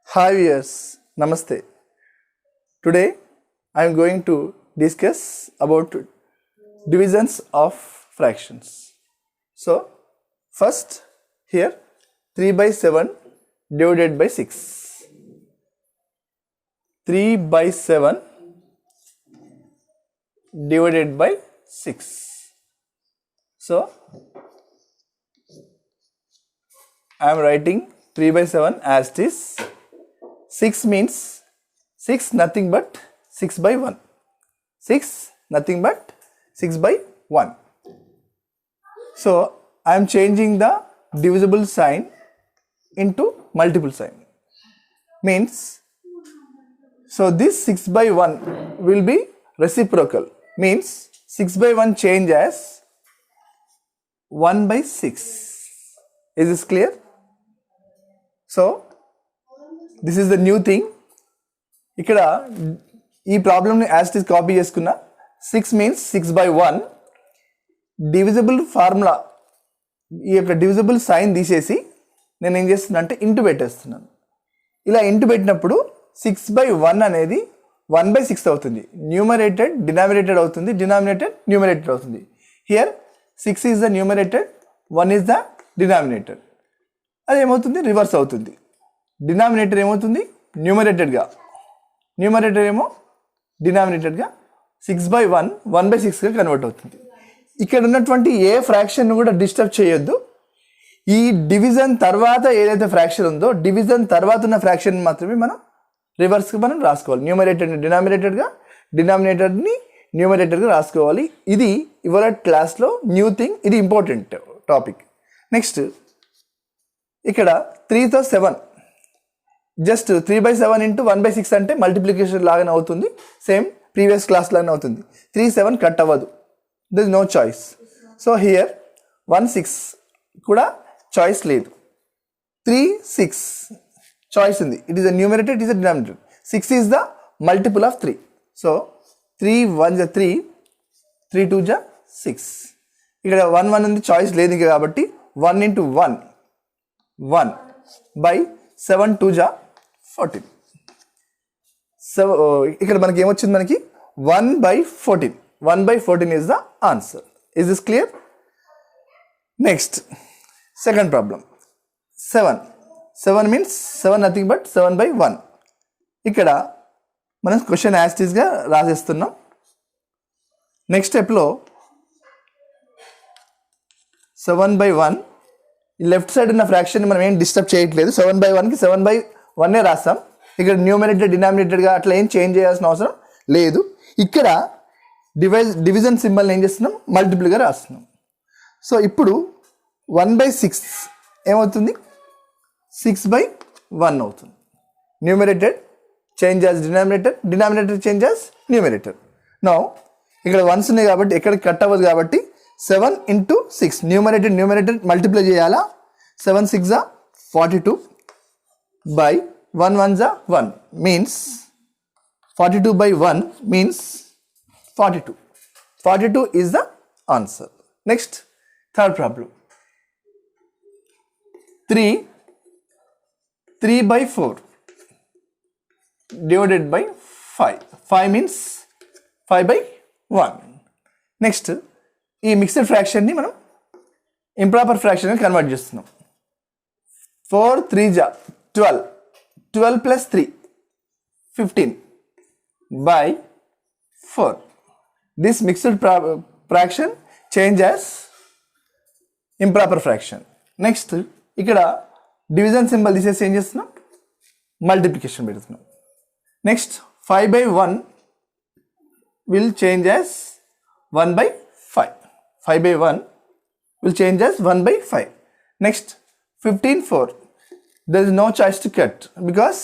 Hi viewers, Namaste. Today I am going to discuss about divisions of fractions. So first here 3 by 7 divided by 6. 3 by 7 divided by 6. So I am writing 3 by 7 as it is. 6 means 6 nothing but 6 by 1. 6 nothing but 6 by 1. So I am changing the divisible sign into multiple sign. Means, so this 6 by 1 will be reciprocal. Means 6 by 1 change as 1 by 6. Is this clear? So this is the new thing. ఇక్కడ ఈ ప్రాబ్లమ్ని as it is copy చేసుకున్నా. 6 means 6 by 1. Divisible formula ఈ యొక్క divisible sign తీసేసి నేను ఏం చేస్తున్నా అంటే ఇంటూ పెట్టేస్తున్నాను. ఇలా ఇంటూ పెట్టినప్పుడు 6 by 1 అనేది 1 by 6 అవుతుంది. న్యూమరేటెడ్ డినామినేటెడ్ అవుతుంది, డినామినేటెడ్ న్యూమరేటెడ్ అవుతుంది. Here 6 is the numerated, 1 is the denominated. అది ఏమవుతుంది? రివర్స్ అవుతుంది. డినామినేటర్ ఏమవుతుంది? న్యూమరేటెడ్గా, న్యూమరేటర్ ఏమో డినామినేటెడ్గా 6 by 1 1 by 6గా కన్వర్ట్ అవుతుంది. ఇక్కడ ఉన్నటువంటి ఏ ఫ్రాక్షన్ కూడా డిస్టర్బ్ చేయొద్దు. ఈ డివిజన్ తర్వాత ఏదైతే ఫ్రాక్షన్ ఉందో డివిజన్ తర్వాత ఉన్న ఫ్రాక్షన్ మాత్రమే మనం రివర్స్గా మనం రాసుకోవాలి. న్యూమరేటెడ్ని డినామినేటెడ్గా, డినామినేటెడ్ని న్యూమరేటెడ్గా రాసుకోవాలి. ఇది ఇవాళ క్లాస్లో న్యూ థింగ్, ఇది ఇంపార్టెంట్ టాపిక్. నెక్స్ట్ ఇక్కడ 3తో 7, జస్ట్ 3 by 7 ఇంటూ 1 by 6 అంటే మల్టిప్లికేషన్ లాగానే అవుతుంది. సేమ్ ప్రీవియస్ క్లాస్ లాగానే అవుతుంది. 3 7 కట్ అవ్వదు. There is no choice. So here 1 6 కూడా చాయిస్ లేదు. 3 6 చాయిస్ ఉంది. It is the numerator, it is the denominator. 6 is the multiple of 3. So 3 1 జా 3, 3 2 జా 6. ఇక్కడ 1 1 ఉంది, చాయిస్ లేదు ఇంకా కాబట్టి 1 ఇంటూ 1 1 by 7 2 జా 14. సో ఇక్కడ మనకి ఏమొచ్చింది? మనకి 1 by 14. 1 by 14 is the answer. Is this clear? Next, second problem. 7 means 7 nothing but 7 by 1. ఇక్కడ మనం క్వశ్చన్ యాజ్ ఇట్ ఈస్గా రాసేస్తున్నాం. నెక్స్ట్ స్టెప్లో 7 by 1 లెఫ్ట్ సైడ్ ఉన్న ఫ్రాక్షన్ మనం ఏం డిస్టర్బ్ చేయట్లేదు. 7 by 1కి 7 by 1 రాస్తాం. ఇక్కడ న్యూమరేటెడ్ డినామినేటెడ్గా అట్లా ఏం చేంజ్ చేయాల్సిన అవసరం లేదు. ఇక్కడ డివిజన్ సింబల్ని ఏం చేస్తున్నాం? మల్టిపుల్గా రాస్తున్నాం. సో ఇప్పుడు 1 by 6 ఏమవుతుంది? 6 by 1 అవుతుంది. Numerated change as denominator, denominator change as numerator. Now ఇక్కడ 1s ఉన్నాయి కాబట్టి ఎక్కడికి కట్ అవ్వదు కాబట్టి 7 ఇంటూ 6 న్యూమరేటర్ మల్టిప్లై చేయాలా? 7 6 జా 42 by 1 1 జా 1 means 42 by 1 means 42. 42 is the answer. Next, third problem. 3 by 4 divided by 5. 5 means 5 by 1. Next, ఈ మిక్స్డ్ ఫ్రాక్షన్ని మనం ఇంప్రాపర్ ఫ్రాక్షన్గా కన్వర్ట్ చేస్తున్నాం. 4 3 జా 12, 12 plus 3 15 by 4. This mixed fraction change as improper fraction. Next, ఇక్కడ division symbol తీసేసి ఏం చేస్తున్నాం? Multiplication పెడుతున్నాం. Next 5 by 1 will change as 1 by 5. 5 by 1 will change as 1 by 5. Next, 15 4. There is no choice to cut because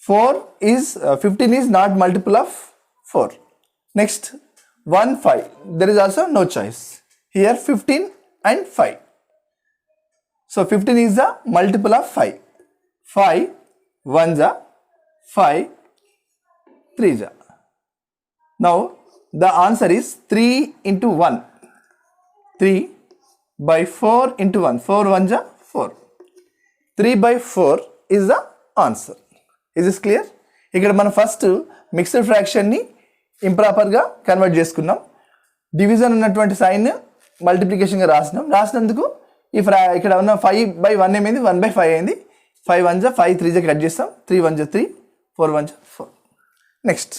15 is not multiple of 4. Next, 1 5. There is also no choice. Here 15 and 5. So 15 is the multiple of 5. 5 1 ja 5 3 ja. Now the answer is 3 into 1. 3 by 4 into 1. 4 1 ja 4. 3 by 4 is the answer. Is this clear? ఇక్కడ మనం first mixed ఫ్రాక్షన్ని ఇంప్రాపర్గా convert చేసుకున్నాం. Division ఉన్నటువంటి sign మల్టిప్లికేషన్గా రాసినందుకు ఇక్కడ ఉన్న 5/1 ఏమైంది, 1/5 అయింది. 5 1 జా 5 3 జా కట్ చేస్తాం, 3 1 జా 3, 4 1 జా 4. Next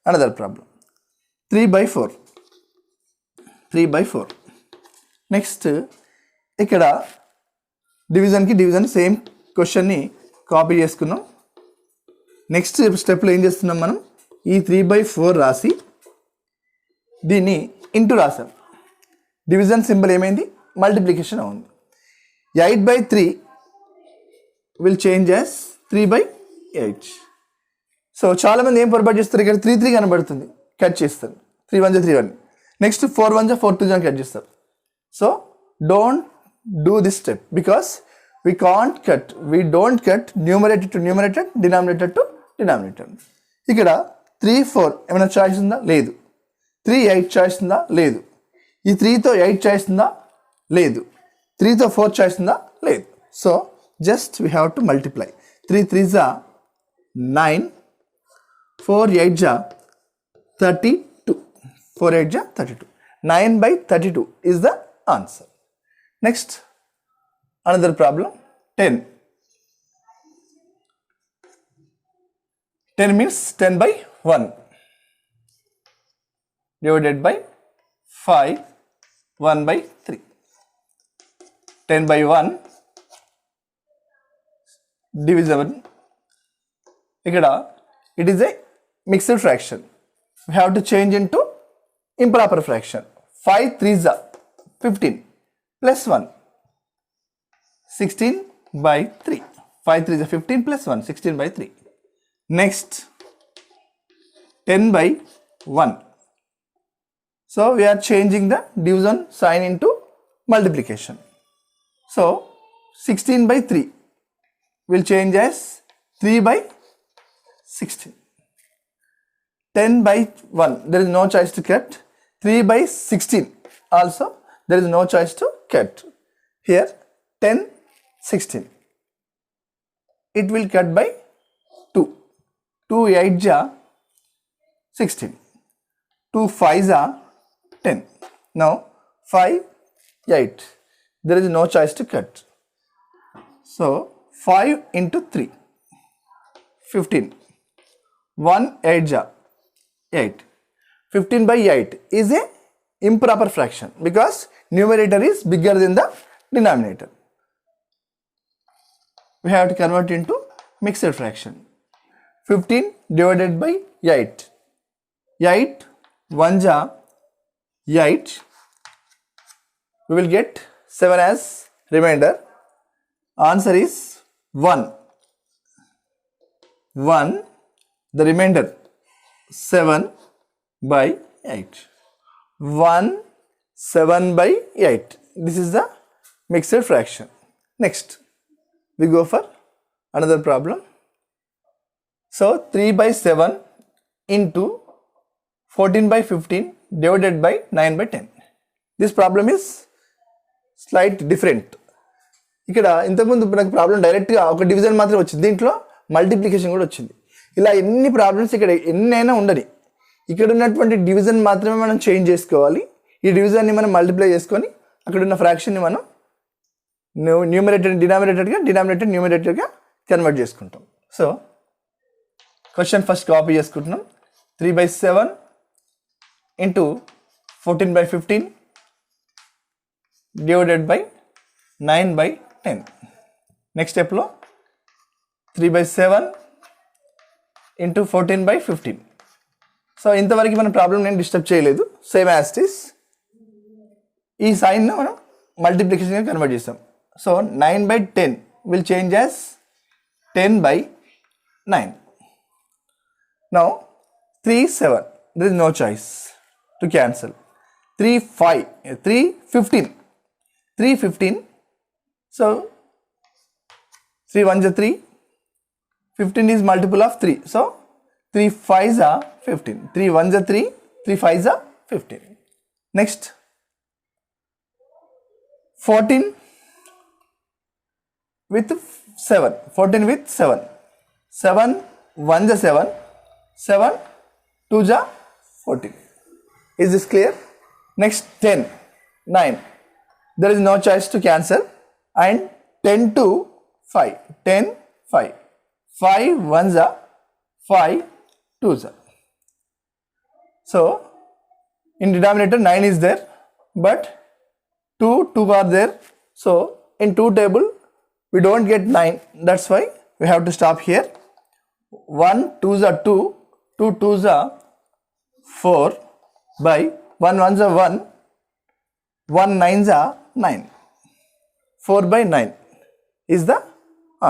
another problem 3/4. నెక్స్ట్ ఇక్కడ డివిజన్ సేమ్ క్వశ్చన్ని కాపీ చేసుకున్నాం. నెక్స్ట్ స్టెప్లో ఏం చేస్తున్నాం, మనం ఈ 3/4 రాసి దీన్ని ఇంటూ రాసాం. డివిజన్ సింబల్ ఏమైంది, మల్టిప్లికేషన్ అవుతుంది. 8/3 విల్ చేంజ్ యాజ్ 3/8. సో చాలామంది ఏం పొరపాటు చేస్తారు, ఇక్కడ 3 3 కనబడుతుంది, కట్ చేస్తారు. 3 1 జా 3 1. నెక్స్ట్ 4 1 జా 4 2 జా కట్ చేస్తారు. So don't do this step because we don't cut numerator to numerator, denominator to denominator. ఇక్కడ 3 4 ఏమైనా చాయిస్ ఉందా, లేదు. 3 8 చాయిస్ ఉందా, లేదు. ఈ 3తో 8 చాయిస్ ఉందా, లేదు. 3తో 4 చాయిస్ ఉందా, లేదు. So just we have to multiply. 3 3 జా 9, 4 8 జా 32, 4 8 జా 32. 9/32 is the answer. Next, another problem, 10. 10 means 10/1 divided by 5, 1/3. 10/1 divisible. ఇక్కడ it is a mixed fraction. We have to change into improper fraction. 5 3 is 15 plus 1, 16/3. 5 3 is 15 plus 1, 16/3. Next, 10/1. So we are changing the division sign into multiplication. So 16/3 will change as 3/16. 10/1, there is no choice to cut. 3/16 also there is no choice to cut. Here 10 16, it will cut by 2. 2 8 ja 16, 2 5 ja 10. Now 5 8, there is no choice to cut. So 5 into 3, 15. 1 8 ja 8. 15/8 is a improper fraction because numerator is bigger than the denominator. We have to convert into mixed fraction. 15 divided by 8. 8 1 ja 8. We will get 7 as remainder. Answer is 1. 1. The remainder 7/8. 1 7/8. This is the mixed fraction. Next, we go for another problem. So 3/7 into 14/15 divided by 9/10. This problem is slight different. ఇక్కడ ఇంతకుముందు నాకు problem డైరెక్ట్గా ఒక division మాత్రం వచ్చింది, దీంట్లో multiplication కూడా వచ్చింది. ఇలా ఎన్ని ప్రాబ్లమ్స్ ఇక్కడ ఎన్నైనా ఉండని, ఇక్కడ ఉన్నటువంటి డివిజన్ మాత్రమే మనం చేంజ్ చేసుకోవాలి. ఈ డివిజన్ని మనం మల్టిప్లై చేసుకొని అక్కడ ఉన్న ఫ్రాక్షన్ని మనం న్యూమరేటర్ న్యూమరేటర్గా కన్వర్ట్ చేసుకుంటాం. సో క్వశ్చన్ ఫస్ట్ కాపీ చేసుకుంటున్నాం. 3/7 ఇంటూ 14/15 డివైడెడ్ బై 9/10. నెక్స్ట్ స్టెప్లో 3/7 ఇంటూ 14/15. సో ఇంతవరకు మన ప్రాబ్లం నేను డిస్టర్బ్ చేయలేదు, సేమ్ యాజ్ ఇట్ ఈస్. ఈ సైన్ను మనం మల్టిప్లికేషన్గా కన్వర్ట్ చేస్తాం. So 9/10 will change as 10/9. Now 3 7, there is no choice to cancel. 3 5, 3 15, 3 15. So 3 1 is 3, 15 is multiple of 3. So 3 5s are 15, 3 1s are 3, 3 5s are 15. Next, 14 with 7, 14 with 7. 7 1 is 7, 7 2 is 14. Is this clear? Next 10, 9. There is no choice to cancel. And 10 to 5, 10, 5. 5 1s are 5 2s are. So in denominator 9 is there, but 2 are there. So in 2 table we don't get 9. That's why we have to stop here. 1 2s are 2, 2 2s are 4 by 1 1s are 1, 1 9s are 9. 4 by 9 is the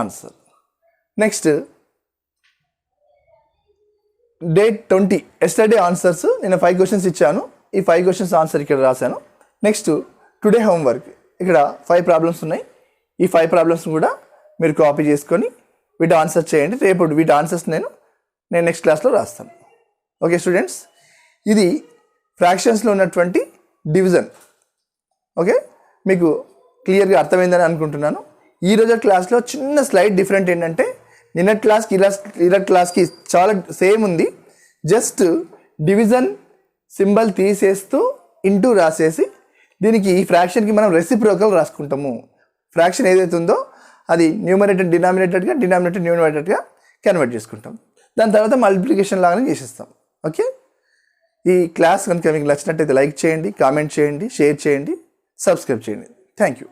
answer. Next, date 20. Yesterday answers నేను 5 questions ఇచ్చాను. ఈ 5 questions answer ఇక్కడ రాశాను. Next today homework. ఇక్కడ 5 problems ఉన్నాయి. ఈ 5 problems కూడా మీరు కాపీ చేసుకొని వీటి ఆన్సర్ చేయండి. రేపు వీటి ఆన్సర్స్ నేను నెక్స్ట్ క్లాస్లో రాస్తాను. ఓకే స్టూడెంట్స్, ఇది ఫ్రాక్షన్స్లో ఉన్నటువంటి డివిజన్. ఓకే, మీకు క్లియర్గా అర్థమైందని అనుకుంటున్నాను. ఈరోజు క్లాస్లో చిన్న స్లైడ్ డిఫరెంట్ ఏంటంటే నిన్నటి క్లాస్కి ఈరోజు క్లాస్కి చాలా సేమ్ ఉంది. జస్ట్ డివిజన్ సింబల్ తీసేస్తూ ఇంటూ రాసేసి దీనికి ఈ ఫ్రాక్షన్కి మనం రెసిప్రోకల్ రాసుకుంటాము. ఫ్రాక్షన్ ఏదైతే ఉందో అది న్యూమరేటర్ డినామినేటెడ్గా, డినామినేటర్ న్యూమరేటెడ్గా కన్వర్ట్ చేసుకుంటాం. దాని తర్వాత మల్టిప్లికేషన్ లాగానే చేసేస్తాం. ఓకే, ఈ క్లాస్ కనుక మీకు నచ్చినట్టయితే లైక్ చేయండి, కామెంట్ చేయండి, షేర్ చేయండి, సబ్స్క్రైబ్ చేయండి. Thank you.